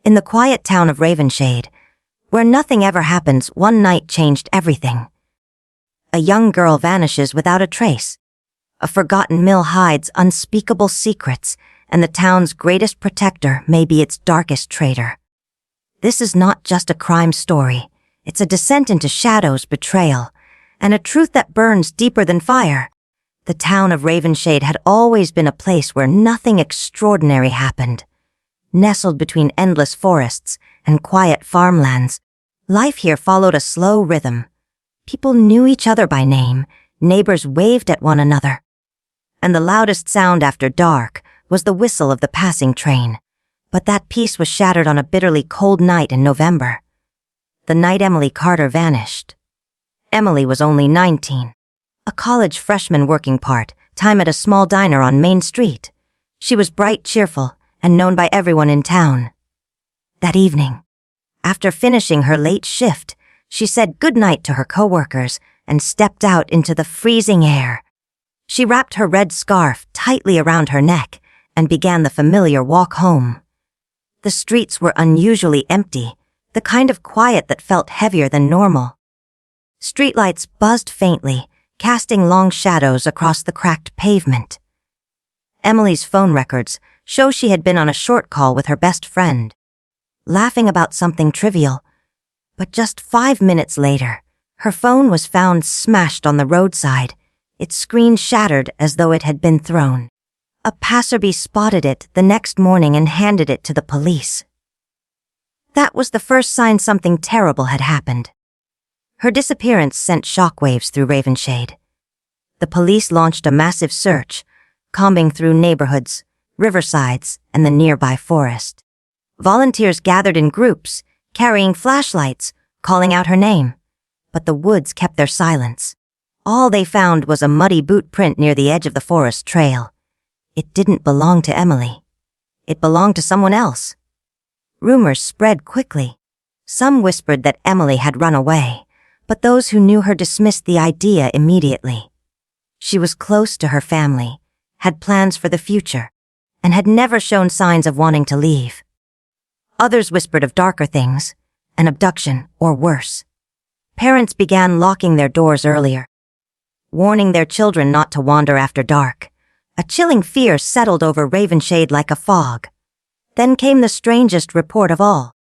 In the quiet town of Ravenshade, where nothing ever happens, one night changed everything. A young girl vanishes without a trace. A forgotten mill hides unspeakable secrets, and the town's greatest protector may be its darkest traitor. This is not just a crime story. It's a descent into shadows, betrayal, and a truth that burns deeper than fire. The town of Ravenshade had always been a place where nothing extraordinary happened. Nestled between endless forests and quiet farmlands, life here followed a slow rhythm. People knew each other by name, neighbors waved at one another. And the loudest sound after dark was the whistle of the passing train. But that peace was shattered on a bitterly cold night in November. The night Emily Carter vanished. Emily was only 19. A college freshman working part-time at a small diner on Main Street. She was bright, cheerful, and known by everyone in town. That evening, after finishing her late shift, she said goodnight to her coworkers and stepped out into the freezing air. She wrapped her red scarf tightly around her neck and began the familiar walk home. The streets were unusually empty, the kind of quiet that felt heavier than normal. Streetlights buzzed faintly, casting long shadows across the cracked pavement. Emily's phone records show she had been on a short call with her best friend, laughing about something trivial. But just 5 minutes later, her phone was found smashed on the roadside, its screen shattered as though it had been thrown. A passerby spotted it the next morning and handed it to the police. That was the first sign something terrible had happened. Her disappearance sent shockwaves through Ravenshade. The police launched a massive search, combing through neighborhoods, riversides, and the nearby forest. Volunteers gathered in groups, carrying flashlights, calling out her name. But the woods kept their silence. All they found was a muddy boot print near the edge of the forest trail. It didn't belong to Emily. It belonged to someone else. Rumors spread quickly. Some whispered that Emily had run away, but those who knew her dismissed the idea immediately. She was close to her family, had plans for the future, and had never shown signs of wanting to leave. Others whispered of darker things, an abduction or worse. Parents began locking their doors earlier, warning their children not to wander after dark. A chilling fear settled over Ravenshade like a fog. Then came the strangest report of all.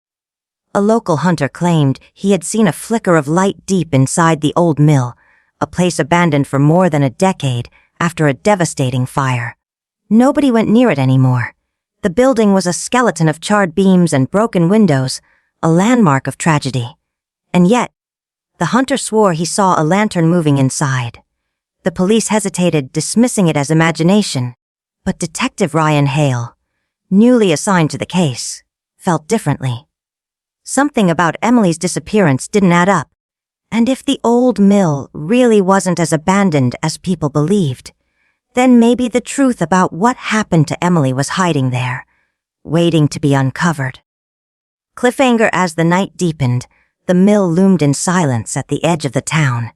A local hunter claimed he had seen a flicker of light deep inside the old mill, a place abandoned for more than a decade after a devastating fire. Nobody went near it anymore. The building was a skeleton of charred beams and broken windows, a landmark of tragedy. And yet, the hunter swore he saw a lantern moving inside. The police hesitated, dismissing it as imagination. But Detective Ryan Hale, newly assigned to the case, felt differently. Something about Emily's disappearance didn't add up. And if the old mill really wasn't as abandoned as people believed, then maybe the truth about what happened to Emily was hiding there, waiting to be uncovered. Cliffhanger as the night deepened, the mill loomed in silence at the edge of the town.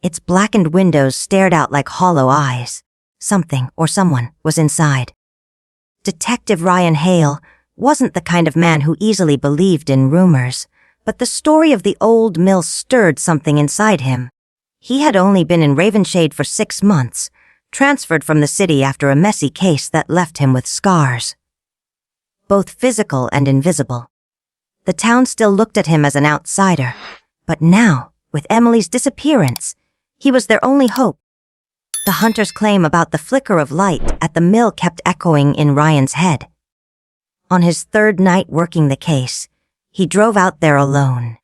Its blackened windows stared out like hollow eyes. Something or someone was inside. Detective Ryan Hale wasn't the kind of man who easily believed in rumors, but the story of the old mill stirred something inside him. He had only been in Ravenshade for 6 months, transferred from the city after a messy case that left him with scars, both physical and invisible. The town still looked at him as an outsider, but now, with Emily's disappearance, he was their only hope. The hunter's claim about the flicker of light at the mill kept echoing in Ryan's head. On his 3rd night working the case, he drove out there alone.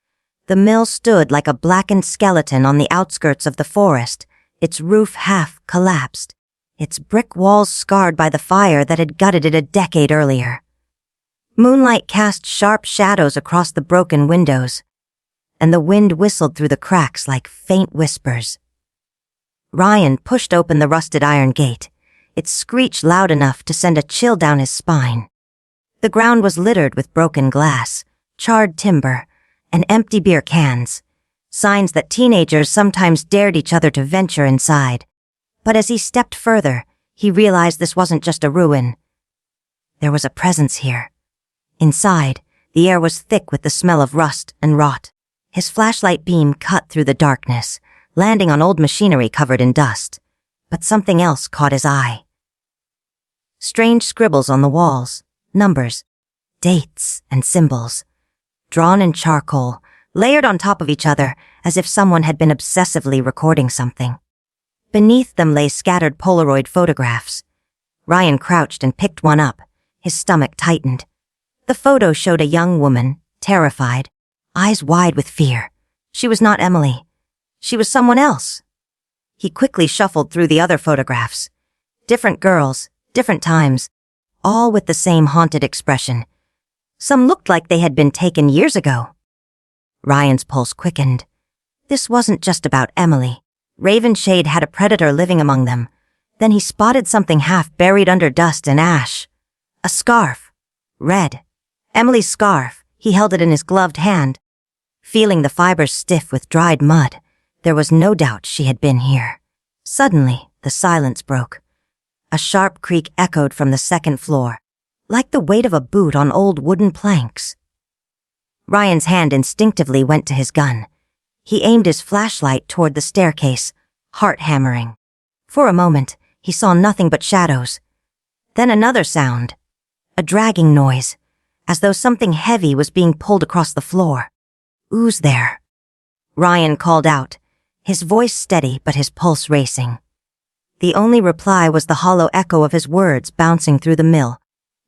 The mill stood like a blackened skeleton on the outskirts of the forest, its roof half collapsed, its brick walls scarred by the fire that had gutted it a decade earlier. Moonlight cast sharp shadows across the broken windows, and the wind whistled through the cracks like faint whispers. Ryan pushed open the rusted iron gate. It screeched loud enough to send a chill down his spine. The ground was littered with broken glass, charred timber, and empty beer cans, signs that teenagers sometimes dared each other to venture inside. But as he stepped further, he realized this wasn't just a ruin. There was a presence here. Inside, The air was thick with the smell of rust and rot. His flashlight beam cut through the darkness, landing on old machinery covered in dust. But something else caught his eye. Strange scribbles on the walls, numbers, dates, and symbols, drawn in charcoal, layered on top of each other as if someone had been obsessively recording something. Beneath them lay scattered Polaroid photographs. Ryan crouched and picked one up. His stomach tightened. The photo showed a young woman, terrified, eyes wide with fear. She was not Emily. She was someone else. He quickly shuffled through the other photographs. Different girls, different times, all with the same haunted expression. Some looked like they had been taken years ago. Ryan's pulse quickened. This wasn't just about Emily. Ravenshade had a predator living among them. Then he spotted something half buried under dust and ash. A scarf. Red. Emily's scarf. He held it in his gloved hand. Feeling the fibers stiff with dried mud, there was no doubt she had been here. Suddenly, the silence broke. A sharp creak echoed from the second floor, like the weight of a boot on old wooden planks. Ryan's hand instinctively went to his gun. He aimed his flashlight toward the staircase, heart hammering. For a moment, he saw nothing but shadows. Then another sound, a dragging noise, as though something heavy was being pulled across the floor. "Who's there?" Ryan called out, his voice steady but his pulse racing. The only reply was the hollow echo of his words bouncing through the mill.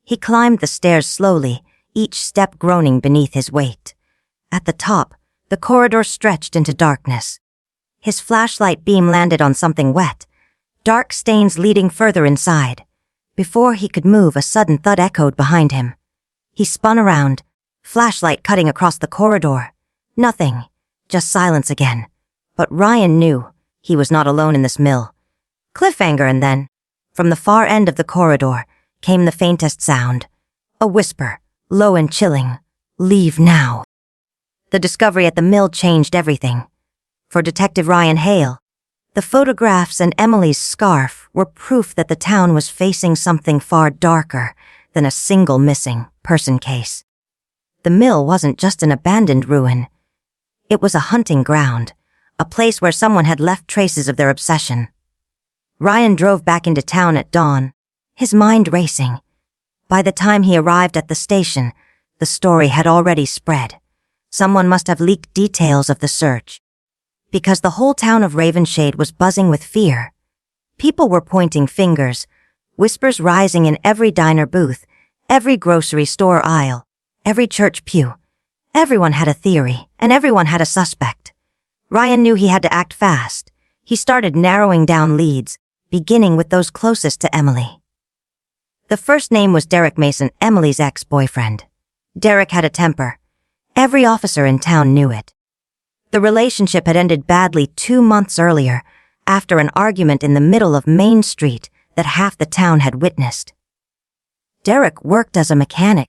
He climbed the stairs slowly, each step groaning beneath his weight. At the top, the corridor stretched into darkness. His flashlight beam landed on something wet, dark stains leading further inside. Before he could move, a sudden thud echoed behind him. He spun around, flashlight cutting across the corridor. Nothing, just silence again. But Ryan knew he was not alone in this mill. Cliffhanger, and then, from the far end of the corridor, came the faintest sound. A whisper, low and chilling. "Leave now." The discovery at the mill changed everything. For Detective Ryan Hale, the photographs and Emily's scarf were proof that the town was facing something far darker than a single missing person case. The mill wasn't just an abandoned ruin. It was a hunting ground, a place where someone had left traces of their obsession. Ryan drove back into town at dawn, his mind racing. By the time he arrived at the station, the story had already spread. Someone must have leaked details of the search. Because the whole town of Ravenshade was buzzing with fear. People were pointing fingers, whispers rising in every diner booth, every grocery store aisle, every church pew. Everyone had a theory, and everyone had a suspect. Ryan knew he had to act fast. He started narrowing down leads, beginning with those closest to Emily. The first name was Derek Mason, Emily's ex-boyfriend. Derek had a temper. Every officer in town knew it. The relationship had ended badly 2 months earlier, after an argument in the middle of Main Street that half the town had witnessed. Derek worked as a mechanic,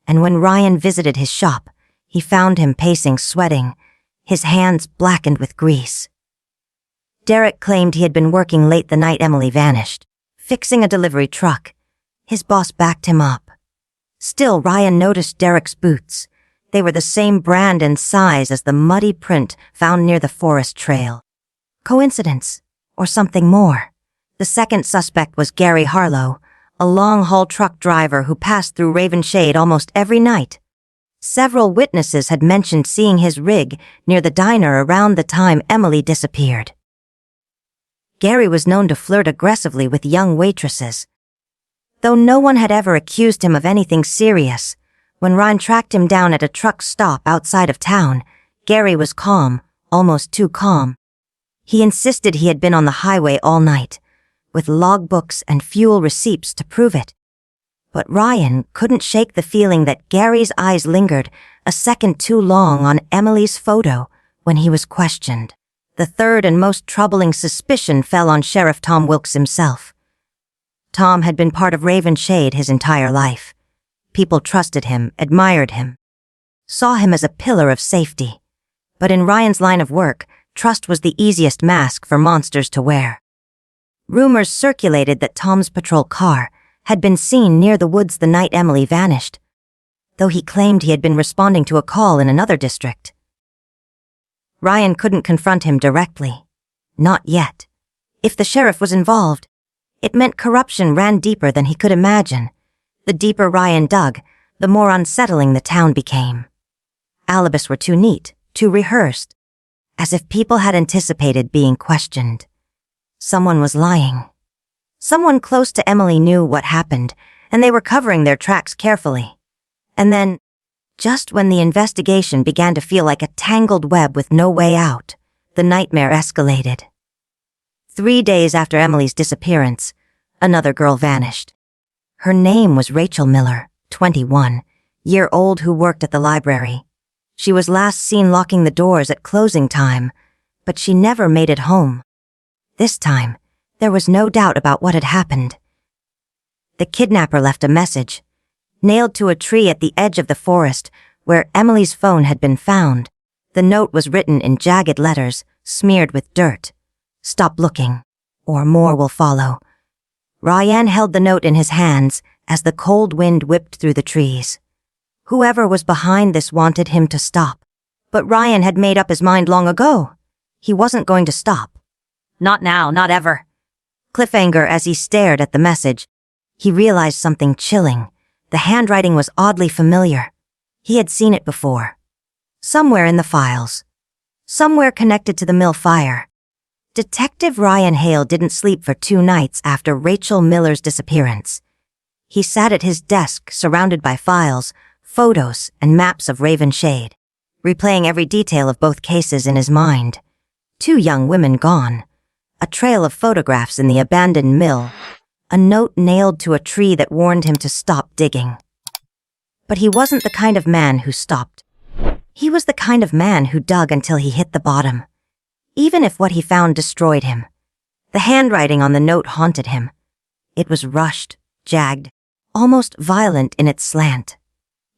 and when Ryan visited his shop, he found him pacing, sweating, his hands blackened with grease. Derek claimed he had been working late the night Emily vanished, fixing a delivery truck. His boss backed him up. Still, Ryan noticed Derek's boots. They were the same brand and size as the muddy print found near the forest trail. Coincidence, or something more? The second suspect was Gary Harlow, a long-haul truck driver who passed through Ravenshade almost every night. Several witnesses had mentioned seeing his rig near the diner around the time Emily disappeared. Gary was known to flirt aggressively with young waitresses. Though no one had ever accused him of anything serious, when Ryan tracked him down at a truck stop outside of town, Gary was calm, almost too calm. He insisted he had been on the highway all night, with logbooks and fuel receipts to prove it. But Ryan couldn't shake the feeling that Gary's eyes lingered a second too long on Emily's photo when he was questioned. The third and most troubling suspicion fell on Sheriff Tom Wilkes himself. Tom had been part of Ravenshade his entire life. People trusted him, admired him, saw him as a pillar of safety. But in Ryan's line of work, trust was the easiest mask for monsters to wear. Rumors circulated that Tom's patrol car had been seen near the woods the night Emily vanished. though he claimed he had been responding to a call in another district. Ryan couldn't confront him directly. Not yet. If the sheriff was involved, it meant corruption ran deeper than he could imagine. The deeper Ryan dug, the more unsettling the town became. Alibis were too neat, too rehearsed, as if people had anticipated being questioned. Someone was lying. Someone close to Emily knew what happened, and they were covering their tracks carefully. And then, just when the investigation began to feel like a tangled web with no way out, the nightmare escalated. 3 days after Emily's disappearance, another girl vanished. Her name was Rachel Miller, 21, year old, who worked at the library. She was last seen locking the doors at closing time, but she never made it home. This time, there was no doubt about what had happened. The kidnapper left a message, nailed to a tree at the edge of the forest where Emily's phone had been found. The note was written in jagged letters, smeared with dirt. "Stop looking, or more will follow." Ryan held the note in his hands as the cold wind whipped through the trees. Whoever was behind this wanted him to stop. But Ryan had made up his mind long ago. He wasn't going to stop. Not now, not ever. Cliffhanger. As he stared at the message, he realized something chilling. The handwriting was oddly familiar. He had seen it before. Somewhere in the files. Somewhere connected to the mill fire. Detective Ryan Hale didn't sleep for 2 nights after Rachel Miller's disappearance. He sat at his desk, surrounded by files, photos, and maps of Ravenshade, replaying every detail of both cases in his mind. 2 young women gone. A trail of photographs in the abandoned mill. A note nailed to a tree that warned him to stop digging. But he wasn't the kind of man who stopped. He was the kind of man who dug until he hit the bottom, even if what he found destroyed him. The handwriting on the note haunted him. It was rushed, jagged, almost violent in its slant.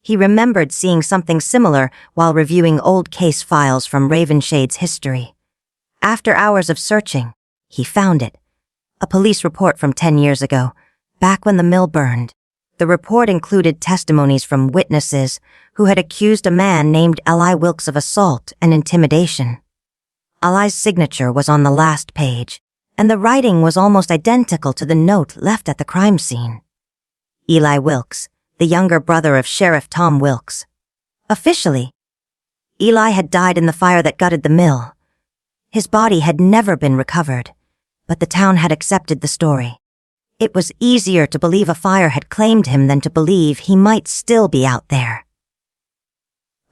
He remembered seeing something similar while reviewing old case files from Ravenshade's history. After hours of searching, he found it. A police report from 10 years ago, back when the mill burned. The report included testimonies from witnesses who had accused a man named Eli Wilkes of assault and intimidation. Eli's signature was on the last page, and the writing was almost identical to the note left at the crime scene. Eli Wilkes, the younger brother of Sheriff Tom Wilkes. Officially, Eli had died in the fire that gutted the mill. His body had never been recovered, but the town had accepted the story. It was easier to believe a fire had claimed him than to believe he might still be out there.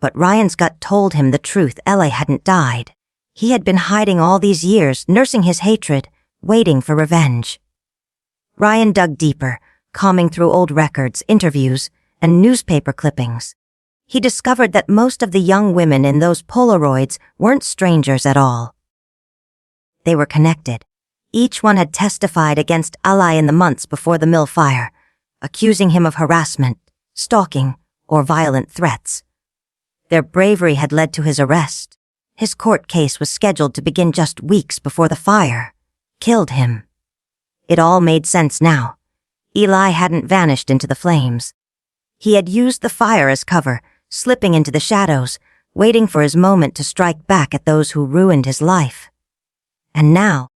But Ryan's gut told him the truth. Eli hadn't died. He had been hiding all these years, nursing his hatred, waiting for revenge. Ryan dug deeper, combing through old records, interviews, and newspaper clippings. He discovered that most of the young women in those Polaroids weren't strangers at all. They were connected. Each one had testified against Eli in the months before the mill fire, accusing him of harassment, stalking, or violent threats. Their bravery had led to his arrest. His court case was scheduled to begin just weeks before the fire killed him. It all made sense now. Eli hadn't vanished into the flames. He had used the fire as cover, slipping into the shadows, waiting for his moment to strike back at those who ruined his life. And now,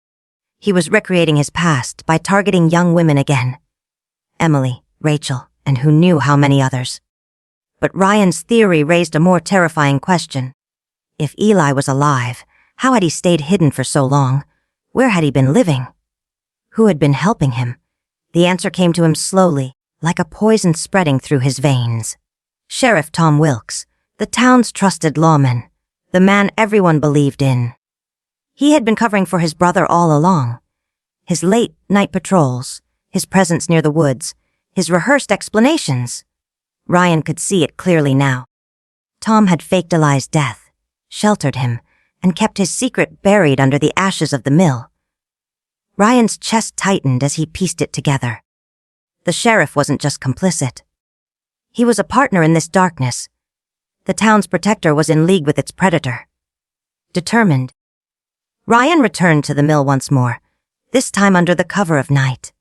he was recreating his past by targeting young women again. Emily, Rachel, and who knew how many others. But Ryan's theory raised a more terrifying question. If Eli was alive, how had he stayed hidden for so long? Where had he been living? Who had been helping him? The answer came to him slowly, like a poison spreading through his veins. Sheriff Tom Wilkes, the town's trusted lawman, the man everyone believed in. He had been covering for his brother all along. His late-night patrols, his presence near the woods, his rehearsed explanations. Ryan could see it clearly now. Tom had faked Eli's death, sheltered him, and kept his secret buried under the ashes of the mill. Ryan's chest tightened as he pieced it together. The sheriff wasn't just complicit. He was a partner in this darkness. The town's protector was in league with its predator. Determined, Ryan returned to the mill once more, this time under the cover of night.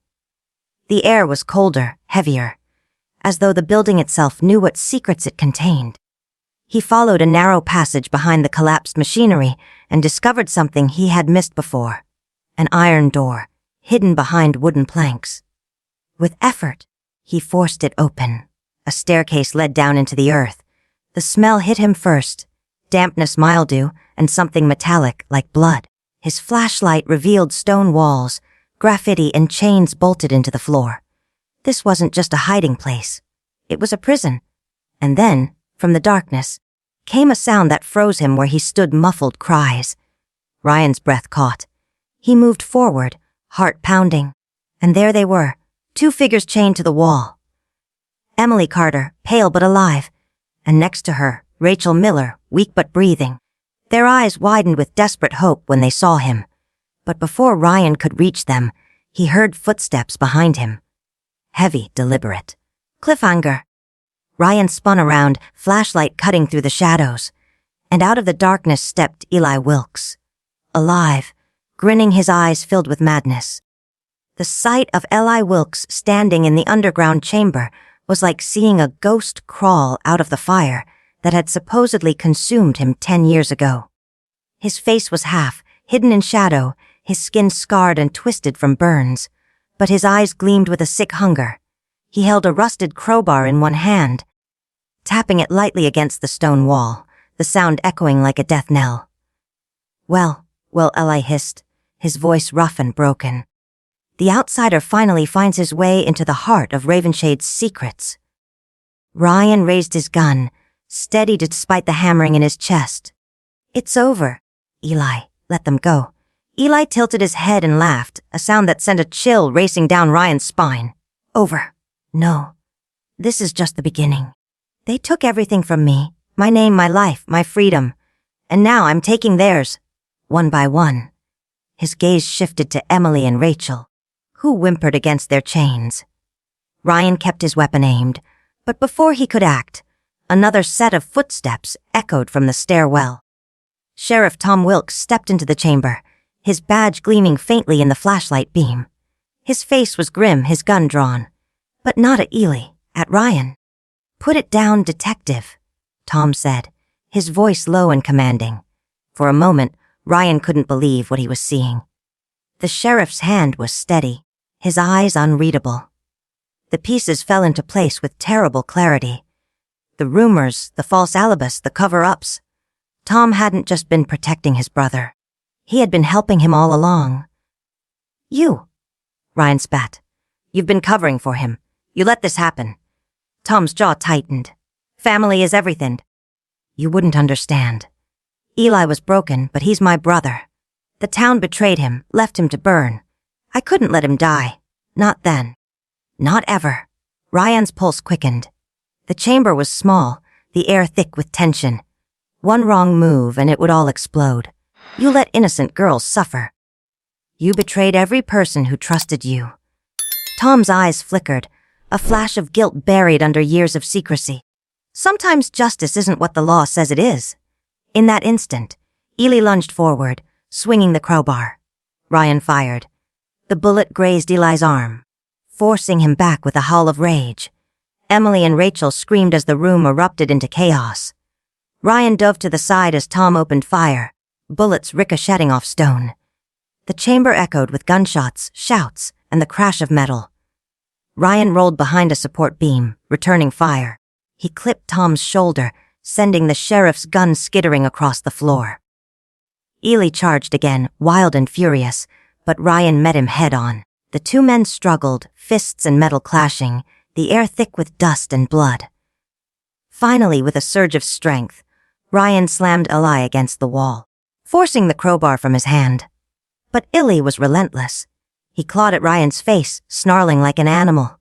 The air was colder, heavier, as though the building itself knew what secrets it contained. He followed a narrow passage behind the collapsed machinery and discovered something he had missed before: an iron door, hidden behind wooden planks. With effort, he forced it open. A staircase led down into the earth. The smell hit him first: dampness, mildew, and something metallic like blood. His flashlight revealed stone walls, graffiti, and chains bolted into the floor. This wasn't just a hiding place. It was a prison. And then, from the darkness, came a sound that froze him where he stood, muffled cries. Ryan's breath caught. He moved forward, heart pounding. And there they were, two figures chained to the wall. Emily Carter, pale but alive, and next to her, Rachel Miller, weak but breathing. Their eyes widened with desperate hope when they saw him. But before Ryan could reach them, he heard footsteps behind him. Heavy, deliberate. Cliffhanger. Ryan spun around, flashlight cutting through the shadows. And out of the darkness stepped Eli Wilkes. Alive, grinning, his eyes filled with madness. The sight of Eli Wilkes standing in the underground chamber was like seeing a ghost crawl out of the fire that had supposedly consumed him 10 years ago. His face was half, hidden in shadow, his skin scarred and twisted from burns, but his eyes gleamed with a sick hunger. He held a rusted crowbar in one hand, tapping it lightly against the stone wall, the sound echoing like a death knell. Well, Eli hissed, his voice rough and broken. The outsider finally finds his way into the heart of Ravenshade's secrets. Ryan raised his gun, steady despite the hammering in his chest. It's over. Eli, let them go. Eli tilted his head and laughed, a sound that sent a chill racing down Ryan's spine. Over. No. This is just the beginning. They took everything from me, my name, my life, my freedom. And now I'm taking theirs, one by one. His gaze shifted to Emily and Rachel, who whimpered against their chains. Ryan kept his weapon aimed, but before he could act, another set of footsteps echoed from the stairwell. Sheriff Tom Wilkes stepped into the chamber, his badge gleaming faintly in the flashlight beam. His face was grim, his gun drawn. But not at Eli, at Ryan. "Put it down, detective," Tom said, his voice low and commanding. For a moment, Ryan couldn't believe what he was seeing. The sheriff's hand was steady, his eyes unreadable. The pieces fell into place with terrible clarity. The rumors, the false alibis, the cover-ups. Tom hadn't just been protecting his brother. He had been helping him all along. "You," Ryan spat. "You've been covering for him. You let this happen." Tom's jaw tightened. "Family is everything." "You wouldn't understand. Eli was broken, but he's my brother. The town betrayed him, left him to burn. I couldn't let him die. Not then. Not ever." Ryan's pulse quickened. The chamber was small, the air thick with tension. One wrong move and it would all explode. You let innocent girls suffer. You betrayed every person who trusted you. Tom's eyes flickered, a flash of guilt buried under years of secrecy. Sometimes justice isn't what the law says it is. In that instant, Eli lunged forward, swinging the crowbar. Ryan fired. The bullet grazed Eli's arm, forcing him back with a howl of rage. Emily and Rachel screamed as the room erupted into chaos. Ryan dove to the side as Tom opened fire, bullets ricocheting off stone. The chamber echoed with gunshots, shouts, and the crash of metal. Ryan rolled behind a support beam, returning fire. He clipped Tom's shoulder, sending the sheriff's gun skittering across the floor. Eli charged again, wild and furious, but Ryan met him head-on. The two men struggled, fists and metal clashing, the air thick with dust and blood. Finally, with a surge of strength, Ryan slammed Eli against the wall, forcing the crowbar from his hand. But Eli was relentless. He clawed at Ryan's face, snarling like an animal.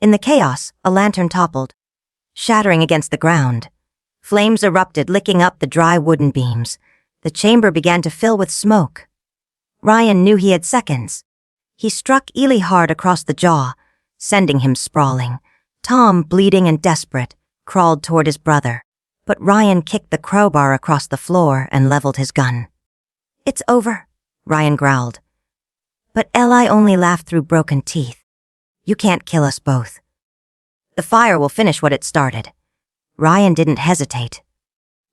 In the chaos, a lantern toppled, shattering against the ground. Flames erupted, licking up the dry wooden beams. The chamber began to fill with smoke. Ryan knew he had seconds. He struck Eli hard across the jaw, sending him sprawling. Tom, bleeding and desperate, crawled toward his brother, but Ryan kicked the crowbar across the floor and leveled his gun. "It's over," Ryan growled. But Eli only laughed through broken teeth. "You can't kill us both." The fire will finish what it started. Ryan didn't hesitate.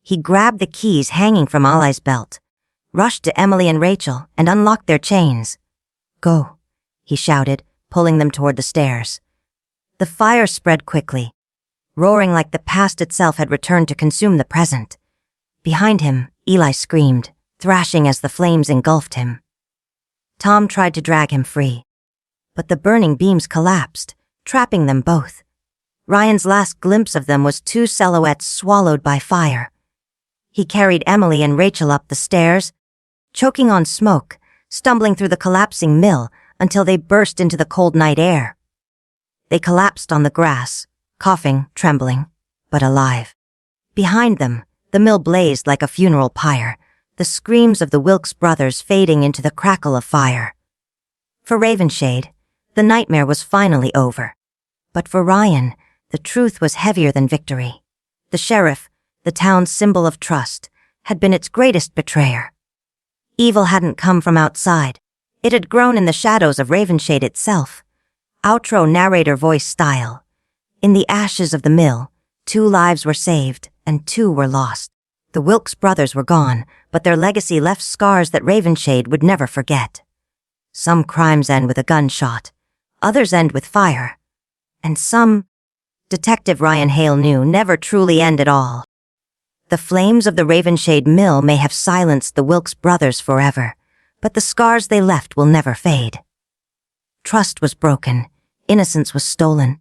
He grabbed the keys hanging from Ali's belt, rushed to Emily and Rachel, and unlocked their chains. "Go," he shouted, pulling them toward the stairs. The fire spread quickly, roaring like the past itself had returned to consume the present. Behind him, Eli screamed, thrashing as the flames engulfed him. Tom tried to drag him free, but the burning beams collapsed, trapping them both. Ryan's last glimpse of them was two silhouettes swallowed by fire. He carried Emily and Rachel up the stairs, choking on smoke, stumbling through the collapsing mill until they burst into the cold night air. They collapsed on the grass, coughing, trembling, but alive. Behind them, the mill blazed like a funeral pyre, the screams of the Wilkes brothers fading into the crackle of fire. For Ravenshade, the nightmare was finally over. But for Ryan, the truth was heavier than victory. The sheriff, the town's symbol of trust, had been its greatest betrayer. Evil hadn't come from outside. It had grown in the shadows of Ravenshade itself. Outro narrator voice style. In the ashes of the mill, 2 lives were saved and 2 were lost. The Wilkes brothers were gone, but their legacy left scars that Ravenshade would never forget. Some crimes end with a gunshot, others end with fire, and some, Detective Ryan Hale knew, never truly end at all. The flames of the Ravenshade mill may have silenced the Wilkes brothers forever, but the scars they left will never fade. Trust was broken, innocence was stolen,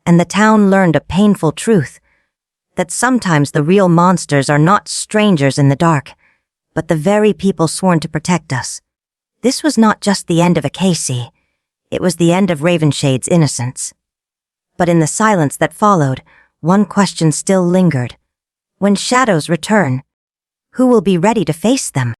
and the town learned a painful truth, that sometimes the real monsters are not strangers in the dark, but the very people sworn to protect us. This was not just the end of a Casey, it was the end of Ravenshade's innocence. But in the silence that followed, one question still lingered. When shadows return, who will be ready to face them?